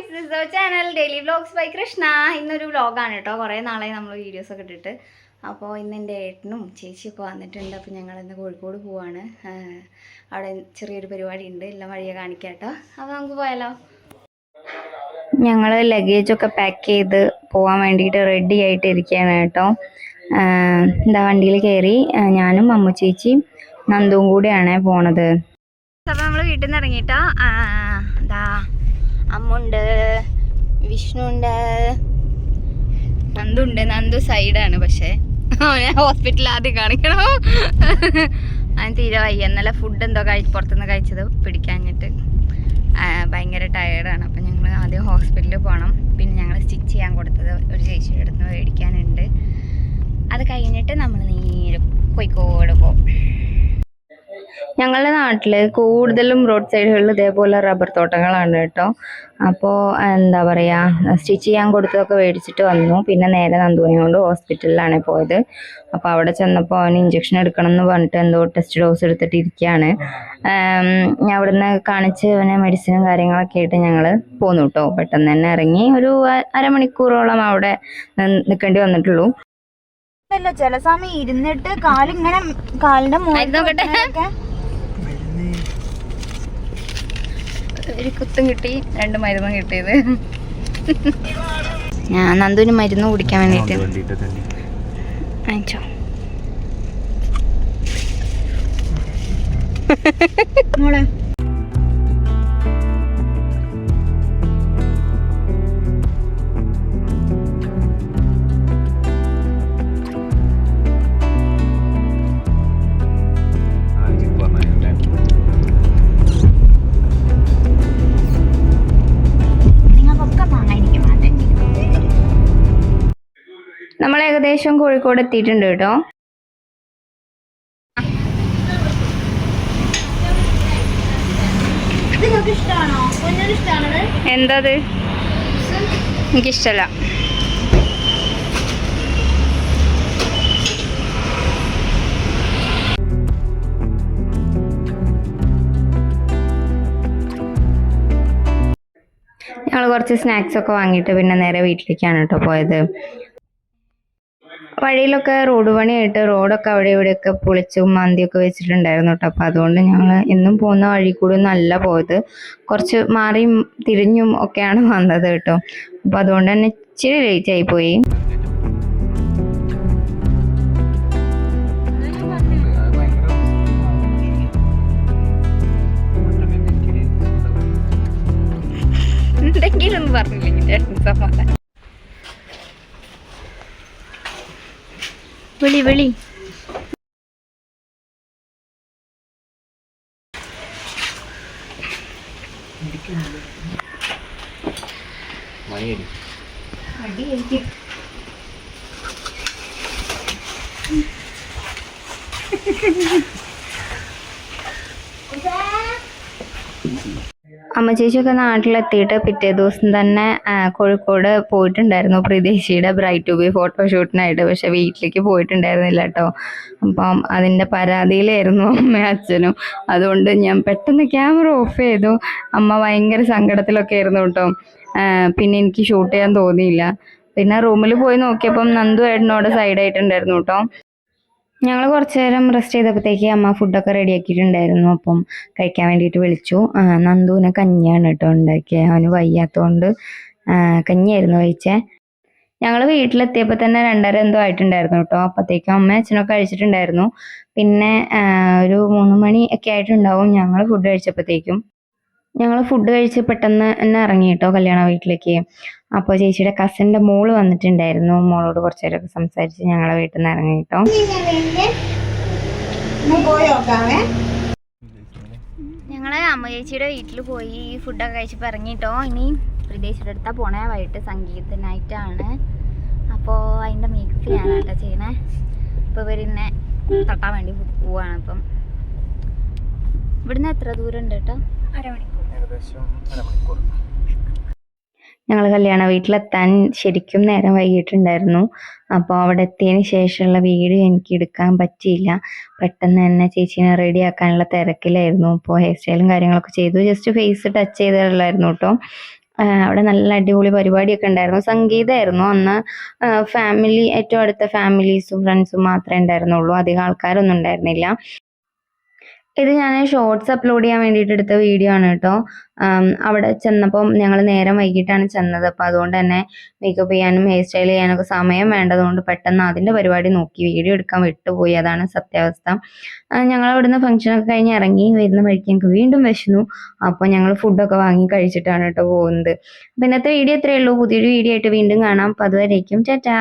Guys, this is channel daily vlogs by Krishna. ഇന്നൊരു വ്ലോഗാണ് കേട്ടോ. കുറേ നാളായി നമ്മൾ വീഡിയോസൊക്കെ ഇട്ടിട്ട്. അപ്പോൾ ഇന്ന് എൻ്റെ ഏട്ടനും ചേച്ചിയൊക്കെ വന്നിട്ടുണ്ട്. അപ്പോൾ ഞങ്ങൾ ഇന്ന് കോഴിക്കോട് പോവാണ്. അവിടെ ചെറിയൊരു പരിപാടി ഉണ്ട്. എല്ലാം വഴിയെ കാണിക്കാം കേട്ടോ. അപ്പോൾ നമുക്ക് പോയാലോ. ഞങ്ങൾ ലഗേജൊക്കെ പാക്ക് ചെയ്ത് പോകാൻ വേണ്ടിയിട്ട് റെഡി ആയിട്ട് ഇരിക്കുകയാണ് കേട്ടോ. എന്താ വണ്ടിയിൽ കയറി ഞാനും അമ്മു ചേച്ചിയും നന്ദുവും കൂടിയാണ് പോണത്. അപ്പോൾ നമ്മൾ വീട്ടിൽ നിന്ന് ഇറങ്ങിയിട്ടോ. എന്താ അമ്മുണ്ട്, വിഷ്ണുണ്ട്, നന്ദുണ്ട്. നന്ദു സൈഡാണ്, പക്ഷേ അവനെ ഹോസ്പിറ്റലിൽ ആദ്യം കാണിക്കണം. അവൻ തീരെ വയ്യ. ഇന്നലെ ഫുഡ് എന്തോ പുറത്തുനിന്ന് കഴിച്ചത് പിടിക്കാഞ്ഞിട്ട് ഭയങ്കര ടയേർഡാണ്. അപ്പം ഞങ്ങൾ ആദ്യം ഹോസ്പിറ്റലിൽ പോകണം. പിന്നെ ഞങ്ങൾ സ്റ്റിച്ച് ചെയ്യാൻ കൊടുത്തത് ഒരു ചേച്ചിയുടെ അടുത്ത് നിന്ന് മേടിക്കാനുണ്ട്. അത് കഴിഞ്ഞിട്ട് നമ്മൾ നേരെ കോഴിക്കോട് പോകും. ഞങ്ങളുടെ നാട്ടിൽ കൂടുതലും റോഡ് സൈഡുകളിൽ ഇതേപോലെ റബ്ബർ തോട്ടങ്ങളാണ് കേട്ടോ. അപ്പോൾ എന്താ പറയുക, സ്റ്റിച്ച് ചെയ്യാൻ കൊടുത്തതൊക്കെ മേടിച്ചിട്ട് വന്നു. പിന്നെ നേരെ നന്ദുവിനെ കൊണ്ട് ഹോസ്പിറ്റലിലാണ് പോയത്. അപ്പോൾ അവിടെ ചെന്നപ്പോൾ അവന് ഇഞ്ചക്ഷൻ എടുക്കണം എന്ന് പറഞ്ഞിട്ട് എന്തോ ടെസ്റ്റ് ഡോസ് എടുത്തിട്ട് ഇരിക്കുകയാണ്. അവിടുന്ന് കാണിച്ച് അവന് മെഡിസിനും കാര്യങ്ങളൊക്കെ ആയിട്ട് ഞങ്ങൾ പോന്നു കേട്ടോ. പെട്ടെന്ന് തന്നെ ഇറങ്ങി ഒരു അരമണിക്കൂറോളം അവിടെ നിൽക്കേണ്ടി വന്നിട്ടുള്ളൂ. ചില സമയം ഇരുന്നിട്ട് കാലിങ്ങനെ കാലിന്റെ നോക്കട്ടെ. ഒരു കുത്തും കിട്ടി, 2 മരുന്നും കിട്ടിയത്. ഞാൻ നന്ദുവിന് മരുന്ന് കുടിക്കാൻ വേണ്ടിട്ട് വാങ്ങിച്ചോ. മോളെ നമ്മൾ ഏകദേശം കോഴിക്കോട് എത്തിയിട്ടുണ്ട് കേട്ടോ. എന്തത്? എനിക്കിഷ്ടല്ല. ഞങ്ങൾ കുറച്ച് സ്നാക്സ് ഒക്കെ വാങ്ങിയിട്ട് പിന്നെ നേരെ വീട്ടിലേക്കാണ് കേട്ടോ പോയത്. വഴിയിലൊക്കെ റോഡ് പണിയായിട്ട് റോഡൊക്കെ അവിടെ ഇവിടെയൊക്കെ പൊളിച്ചും മന്തിയൊക്കെ വെച്ചിട്ടുണ്ടായിരുന്നു കേട്ടോ. അപ്പോൾ അതുകൊണ്ട് ഞങ്ങൾ എന്നും പോകുന്ന വഴി കൂടി ഒന്നല്ല പോയത്, കുറച്ച് മാറിയും തിരിഞ്ഞും ഒക്കെയാണ് വന്നത് കേട്ടോ. അപ്പോൾ അതുകൊണ്ട് തന്നെ ഇച്ചിരി ലേറ്റ് ആയി പോയി. എന്തെങ്കിലും പറഞ്ഞില്ലെങ്കിൽ സമാധാനം. വിളി വിളി. അമ്മ ചേച്ചിയൊക്കെ നാട്ടിലെത്തിയിട്ട് പിറ്റേ ദിവസം തന്നെ കോഴിക്കോട് പോയിട്ടുണ്ടായിരുന്നു പ്രതീക്ഷയുടെ ബ്രൈറ്റ് ടു ബി ഫോട്ടോഷൂട്ടിനായിട്ട്. പക്ഷെ വീട്ടിലേക്ക് പോയിട്ടുണ്ടായിരുന്നില്ല കേട്ടോ. അപ്പം അതിൻ്റെ പരാതിയിലായിരുന്നു അമ്മയും അച്ഛനും. അതുകൊണ്ട് ഞാൻ പെട്ടെന്ന് ക്യാമറ ഓഫ് ചെയ്തു. അമ്മ ഭയങ്കര സങ്കടത്തിലൊക്കെ ആയിരുന്നു കേട്ടോ. പിന്നെ എനിക്ക് ഷൂട്ട് ചെയ്യാൻ തോന്നിയില്ല. പിന്നെ റൂമിൽ പോയി നോക്കിയപ്പം നന്ദു ഏട്ടനോട് സൈഡായിട്ടുണ്ടായിരുന്നു കേട്ടോ. ഞങ്ങൾ കുറച്ച് നേരം റെസ്റ്റ് ചെയ്തപ്പോഴത്തേക്ക് അമ്മ ഫുഡൊക്കെ റെഡി ആക്കിയിട്ടുണ്ടായിരുന്നു. അപ്പം കഴിക്കാൻ വേണ്ടിയിട്ട് വിളിച്ചു. നന്ദുവിന് കഞ്ഞിയാണ് കേട്ടോ ഉണ്ടാക്കിയത്. അവന് വയ്യാത്തതുകൊണ്ട് കഞ്ഞിയായിരുന്നു കഴിച്ചേ. ഞങ്ങൾ വീട്ടിലെത്തിയപ്പോൾ തന്നെ 2:30 എന്തോ ആയിട്ടുണ്ടായിരുന്നു കേട്ടോ. അപ്പോഴത്തേക്കും അമ്മ അച്ഛനൊക്കെ കഴിച്ചിട്ടുണ്ടായിരുന്നു. പിന്നെ ഒരു 3 മണി ഒക്കെ ആയിട്ടുണ്ടാവും ഞങ്ങൾ ഫുഡ് കഴിച്ചപ്പോഴത്തേക്കും. ഞങ്ങൾ ഫുഡ് കഴിച്ച് പെട്ടെന്ന് തന്നെ ഇറങ്ങി കേട്ടോ കല്യാണ വീട്ടിലേക്ക്. അപ്പോൾ ചേച്ചിയുടെ കസിൻ്റെ മോള് വന്നിട്ടുണ്ടായിരുന്നു. മോളോട് കുറച്ച് നേരമൊക്കെ സംസാരിച്ച് ഞങ്ങളെ വീട്ടിൽ നിന്ന് ഇറങ്ങി കേട്ടോ. ഞങ്ങൾ അമ്മ ചേച്ചിയുടെ വീട്ടിൽ പോയി ഫുഡൊക്കെ കഴിച്ചപ്പോൾ ഇറങ്ങിട്ടോ. ഇനി പ്രദേശയുടെ അടുത്താണ് പോണേ. വൈകിട്ട് സംഗീത നൈറ്റാണ്. അപ്പോൾ അതിൻ്റെ മേക്കപ്പ് ഞാനാട്ടോ ചെയ്യണേ. അപ്പോൾ ഇവരെന്നെ തട്ടാൻ വേണ്ടി പോവാണ്. അപ്പം ഇവിടുന്ന് എത്ര ദൂരം ഉണ്ട് കേട്ടോ? അരമണിക്കൂർ. ഞങ്ങൾ കല്യാണ വീട്ടിലെത്താൻ ശരിക്കും നേരം വൈകിട്ടുണ്ടായിരുന്നു. അപ്പോൾ അവിടെ എത്തിയതിന് ശേഷമുള്ള വീഡിയോ എനിക്ക് എടുക്കാൻ പറ്റിയില്ല. പെട്ടെന്ന് തന്നെ ചേച്ചീനെ റെഡി ആക്കാനുള്ള തിരക്കിലായിരുന്നു. അപ്പോൾ ഹെയർ സ്റ്റൈലും കാര്യങ്ങളൊക്കെ ചെയ്തു. ജസ്റ്റ് ഫേസ് ടച്ച് ചെയ്തിട്ടുള്ളായിരുന്നു കേട്ടോ. അവിടെ നല്ല അടിപൊളി പരിപാടിയൊക്കെ ഉണ്ടായിരുന്നു. സംഗീതമായിരുന്നു അന്ന്. ഫാമിലി, ഏറ്റവും അടുത്ത ഫാമിലീസും ഫ്രണ്ട്സും മാത്രമേ ഉണ്ടായിരുന്നുള്ളൂ, അധികം ആൾക്കാരൊന്നും ഉണ്ടായിരുന്നില്ല. ഇത് ഞാൻ ഷോർട്സ് അപ്ലോഡ് ചെയ്യാൻ വേണ്ടിയിട്ട് എടുത്ത വീഡിയോ ആണ് കേട്ടോ. അവിടെ ചെന്നപ്പം ഞങ്ങൾ നേരം വൈകിട്ടാണ് ചെന്നത്. അപ്പോൾ അതുകൊണ്ട് തന്നെ മേക്കപ്പ് ചെയ്യാനും ഹെയർ സ്റ്റൈൽ ചെയ്യാനൊക്കെ സമയം വേണ്ടതുകൊണ്ട് പെട്ടെന്ന് അതിൻ്റെ പരിപാടി നോക്കി വീഡിയോ എടുക്കാൻ വിട്ടുപോയി. അതാണ് സത്യാവസ്ഥ. ഞങ്ങൾ അവിടുന്ന് ഫംഗ്ഷനൊക്കെ കഴിഞ്ഞ് ഇറങ്ങി വരുന്ന വഴിക്ക് ഞങ്ങൾക്ക് വീണ്ടും വിശന്നു. അപ്പോൾ ഞങ്ങൾ ഫുഡൊക്കെ വാങ്ങി കഴിച്ചിട്ടാണ് കേട്ടോ പോകുന്നത്. അപ്പോൾ ഇന്നത്തെ വീഡിയോ ഇത്രയേ ഉള്ളൂ. പുതിയൊരു വീഡിയോ ആയിട്ട് വീണ്ടും കാണാം. അപ്പോൾ അതുവരേക്കും ടാറ്റാ.